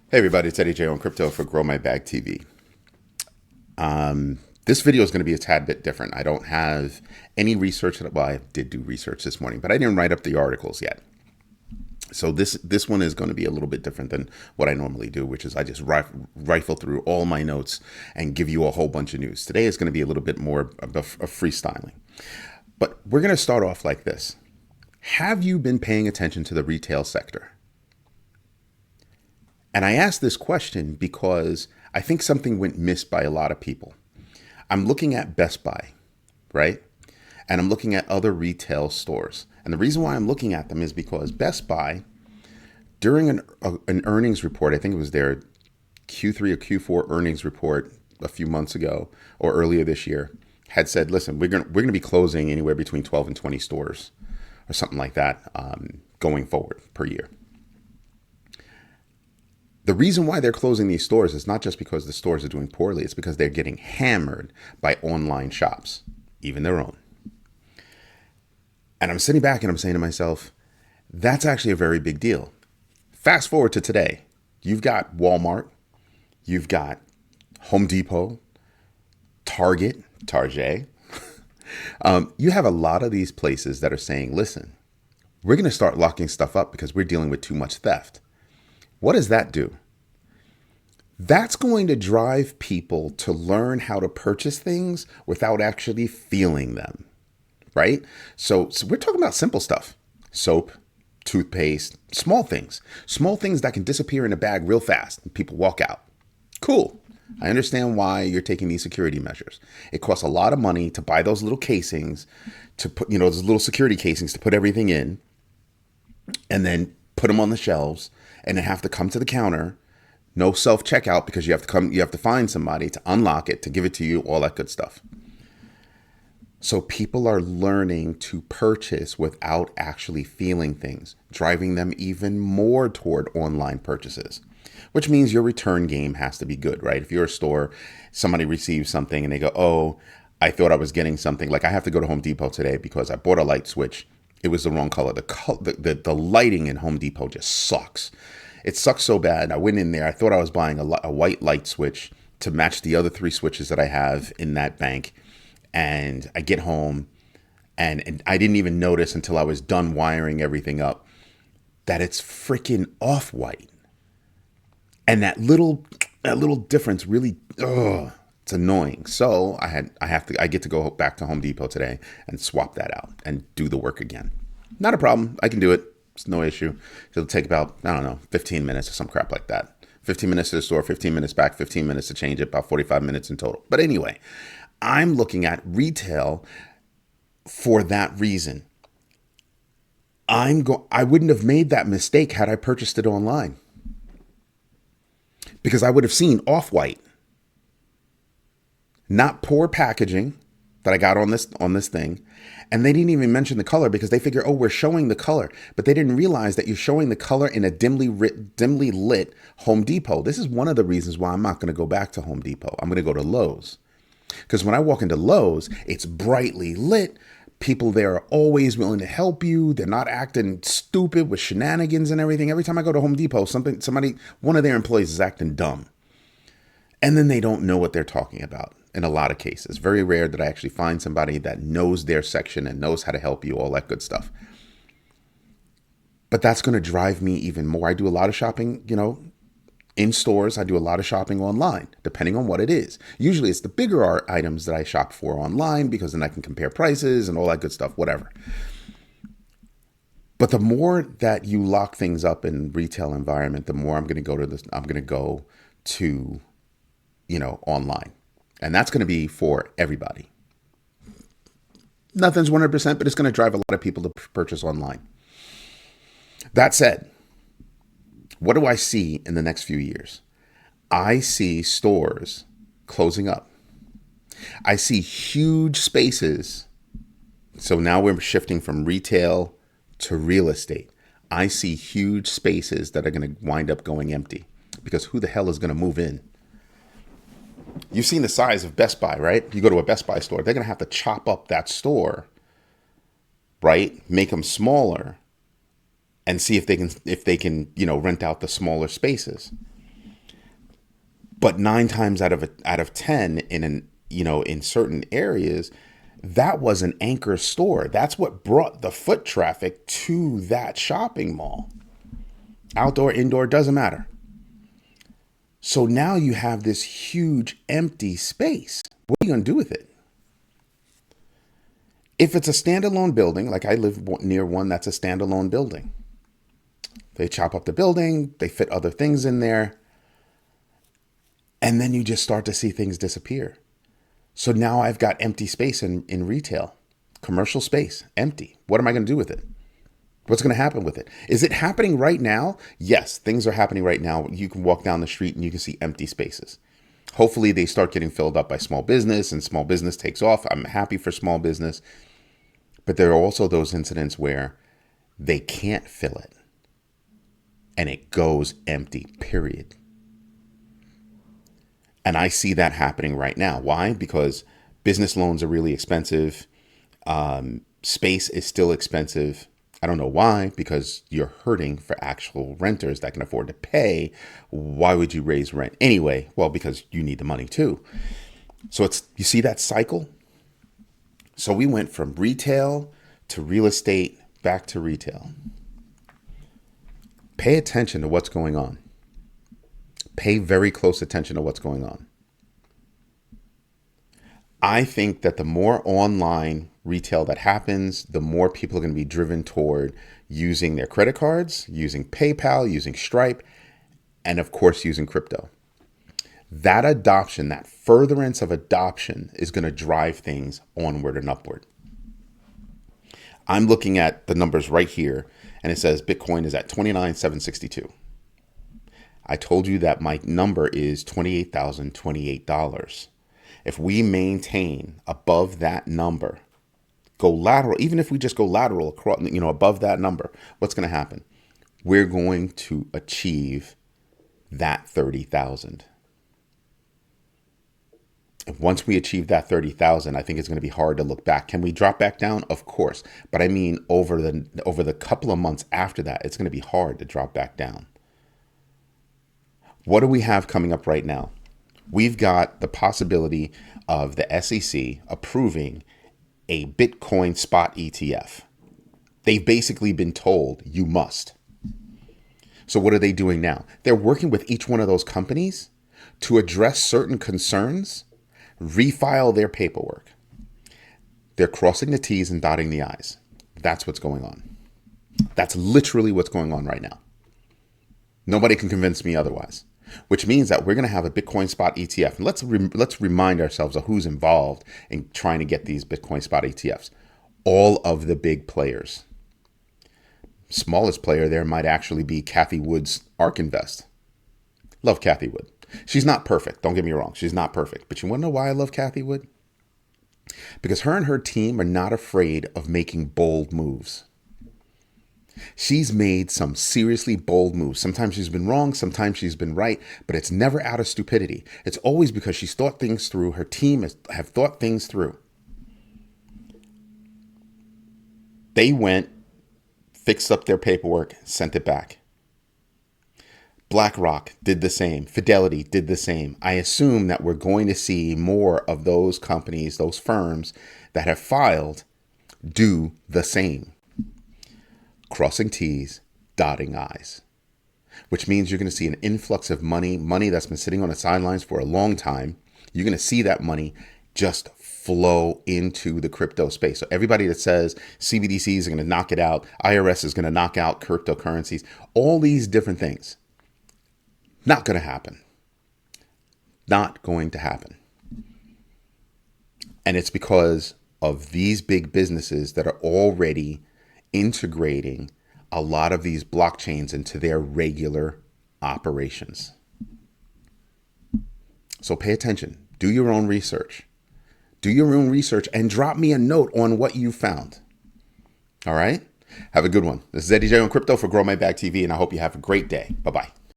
Hey everybody, it's Eddie J on Crypto for Grow My Bag TV. This video is going to be a tad bit different. I don't have any research. Well, I did do research this morning, but I didn't write up the articles yet. So this one is going to be a little bit different than what I normally do, which is I just rifle through all my notes and give you a whole bunch of news. Today is going to be a little bit more of freestyling. But we're going to start off like this. Have you been paying attention to the retail sector? And I ask this question because I think something went missed by a lot of people. I'm looking at Best Buy, right? And I'm looking at other retail stores. And the reason why I'm looking at them is because Best Buy, during an earnings report, I think it was their Q3 or Q4 earnings report a few months ago or earlier this year, had said, listen, we're going to be closing anywhere between 12 and 20 stores or something like that going forward per year. The reason why they're closing these stores is not just because the stores are doing poorly, it's because they're getting hammered by online shops, even their own. And I'm sitting back and I'm saying to myself, that's actually a very big deal. Fast forward to today, you've got Walmart, you've got Home Depot, Target. You have a lot of these places that are saying, listen, we're going to start locking stuff up because we're dealing with too much theft. What does that do? That's going to drive people to learn how to purchase things without actually feeling them, right? So we're talking about simple stuff. Soap, toothpaste, small things that can disappear in a bag real fast and people walk out. Cool. I understand why you're taking these security measures. It costs a lot of money to buy those little casings to put, those little security casings to put everything in and then put them on the shelves and then have to come to the counter. No self-checkout because you have to find somebody to unlock it, to give it to you, all that good stuff. So people are learning to purchase without actually feeling things, driving them even more toward online purchases, which means your return game has to be good, right? If you're a store, somebody receives something and they go, oh, I thought I was getting something. Like I have to go to Home Depot today because I bought a light switch. It was the wrong color. The lighting in Home Depot just sucks. It sucks so bad. I went in there. I thought I was buying a white light switch to match the other three switches that I have in that bank. And I get home and I didn't even notice until I was done wiring everything up that it's freaking off-white. And that little difference really, it's annoying. So I get to go back to Home Depot today and swap that out and do the work again. Not a problem. I can do it. It's no issue. It'll take about, 15 minutes or some crap like that. 15 minutes to the store, 15 minutes back, 15 minutes to change it, about 45 minutes in total. But anyway, I'm looking at retail for that reason. I wouldn't have made that mistake had I purchased it online because I would have seen off-white, not poor packaging that I got on this thing. And they didn't even mention the color because they figure, oh, we're showing the color. But they didn't realize that you're showing the color in a dimly lit Home Depot. This is one of the reasons why I'm not going to go back to Home Depot. I'm going to go to Lowe's. Because when I walk into Lowe's, it's brightly lit. People there are always willing to help you. They're not acting stupid with shenanigans and everything. Every time I go to Home Depot, one of their employees is acting dumb. And then they don't know what they're talking about in a lot of cases. Very rare that I actually find somebody that knows their section and knows how to help you, all that good stuff. But that's going to drive me even more. I do a lot of shopping, in stores. I do a lot of shopping online, depending on what it is. Usually it's the bigger items that I shop for online because then I can compare prices and all that good stuff, whatever. But the more that you lock things up in retail environment, the more I'm going to go to online. And that's going to be for everybody. Nothing's 100%, but it's going to drive a lot of people to purchase online. That said, what do I see in the next few years? I see stores closing up. I see huge spaces. So now we're shifting from retail to real estate. I see huge spaces that are going to wind up going empty because who the hell is going to move in? You've seen the size of Best Buy, right? You go to a Best Buy store, they're going to have to chop up that store, right? Make them smaller and see if they can, rent out the smaller spaces. But 9 times out of 10 in certain areas, that was an anchor store. That's what brought the foot traffic to that shopping mall. Outdoor, indoor, doesn't matter. So now you have this huge empty space. What are you going to do with it? If it's a standalone building, like I live near one that's a standalone building, they chop up the building, they fit other things in there, and then you just start to see things disappear. So now I've got empty space in retail, commercial space, empty. What am I going to do with it? What's going to happen with it? Is it happening right now? Yes, things are happening right now. You can walk down the street and you can see empty spaces. Hopefully they start getting filled up by small business and small business takes off. I'm happy for small business. But there are also those incidents where they can't fill it and it goes empty, period. And I see that happening right now. Why? Because business loans are really expensive. Space is still expensive. I don't know why, because you're hurting for actual renters that can afford to pay. Why would you raise rent anyway? Well, because you need the money too. So you see that cycle? So we went from retail to real estate back to retail. Pay attention to what's going on. Pay very close attention to what's going on. I think that the more online retail that happens, the more people are going to be driven toward using their credit cards, using PayPal, using Stripe, and of course, using crypto. That adoption, that furtherance of adoption is going to drive things onward and upward. I'm looking at the numbers right here, and it says Bitcoin is at 29,762. I told you that my number is $28,028. If we maintain above that number, go lateral, even if we just go lateral across, above that number, what's going to happen? We're going to achieve that 30,000. And once we achieve that 30,000, I think it's going to be hard to look back. Can we drop back down? Of course. But I mean, over the couple of months after that, it's going to be hard to drop back down. What do we have coming up right now? We've got the possibility of the SEC approving a Bitcoin spot ETF. They've basically been told you must. So what are they doing now? They're working with each one of those companies to address certain concerns, refile their paperwork. They're crossing the T's and dotting the I's. That's what's going on. That's literally what's going on right now. Nobody can convince me otherwise. Which means that we're going to have a Bitcoin spot ETF. And let's remind ourselves of who's involved in trying to get these Bitcoin spot ETFs. All of the big players. Smallest player there might actually be Cathie Wood's ARK Invest. Love Cathie Wood. She's not perfect. Don't get me wrong. She's not perfect. But you want to know why I love Cathie Wood? Because her and her team are not afraid of making bold moves. She's made some seriously bold moves. Sometimes she's been wrong, sometimes she's been right, but it's never out of stupidity. It's always because she's thought things through. Her team have thought things through. They went, fixed up their paperwork, sent it back. BlackRock did the same. Fidelity did the same. I assume that we're going to see more of those companies, those firms that have filed, do the same. Crossing T's, dotting I's, which means you're going to see an influx of money that's been sitting on the sidelines for a long time. You're going to see that money just flow into the crypto space. So everybody that says CBDCs are going to knock it out, IRS is going to knock out cryptocurrencies, all these different things, not going to happen. Not going to happen. And it's because of these big businesses that are already integrating a lot of these blockchains into their regular operations. So pay attention. Do your own research. Do your own research and drop me a note on what you found. All right? Have a good one. This is Eddie J on Crypto for Grow My Bag TV, and I hope you have a great day. Bye-bye.